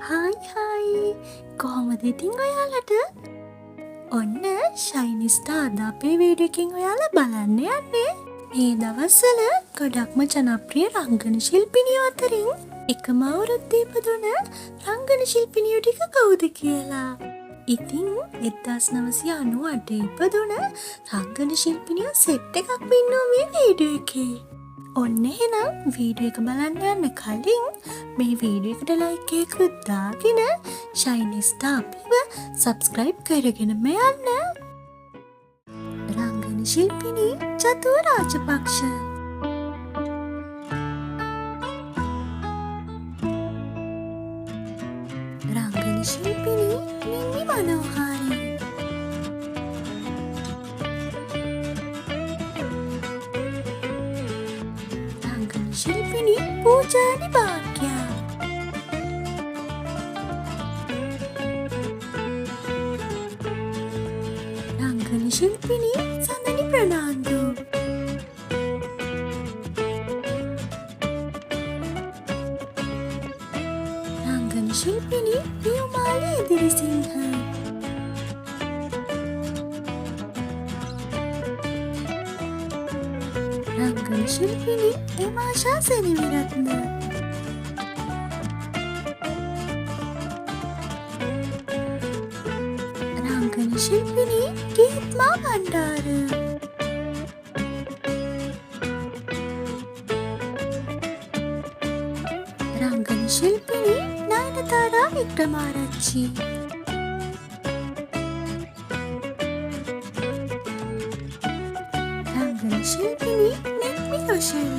හයි කොහොමද ඉතින් ඔයාලට? ඔන්න ශයිනි ස්ටාර් අද අපේ වීඩියෝ එකකින් ඔයාලා බලන්න යන්නේ. මේ දවස්වල ගොඩක්ම ජනප්‍රිය රංගන ශිල්පිනියෝ අතරින් එකම අවුරුද්දේ ඉපදුන රංගන ශිල්පිනියෝ ටික කවුද කියලා. ඉතින් 1998 ඉපදුන රංගන ශිල්පිනියෝ සෙට් එකක් ඉන්නවා මේ වීඩියෝ එකේ. ඔන්න එහෙනම් වීඩියෝ එක බලන්න යන්න කලින් මේ වීඩියෝ එකට ලයික් එකකුත් දාගෙන ශයිනි ස්ටාර් අපිව සබ්ස්ක්‍රයිබ් කරගෙනම යන්න. රංගන ශිල්පිනී චතුර රාජපක්ෂ. රංගන ශිල්පිනී නිමි මනෝහාරි. ශිල්පිනී පූජානි භාග්‍යා. රංගන ශිල්පිනී සඳනි ප්‍රනාන්දු. රංගන ශිල්පිනී පියුමාලි ඉදිරිසිංහ. රංගන ශිල්පිනී එමාෂා සෙනවිරත්න. රංගන ශිල්පිනී ගීත්මා බණ්ඩාර. රංගන ශිල්පිනී නයනතාරා වික්‍රමාරච්චි. රංගන ශිල්පිනී නෙත්මි රොෂන්.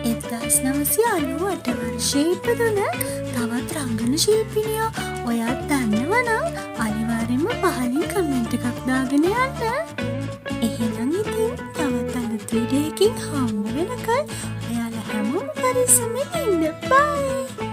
1998 වර්ෂයේ ඉපදුන තවත් රංගන ශිල්පිනියෝ ඔයාත් දන්නවනම් අනිවාර්යෙන්ම පහලින් කමෙන්ට් එකක් දාගෙන යන්න. එහෙනම් ඉතින් තවත් අලුත් වීඩියෝ එකකින් හම්බ වෙනකල් ඔයාලා හැමෝම පරිස්සමෙන් ඉන්න. බයි.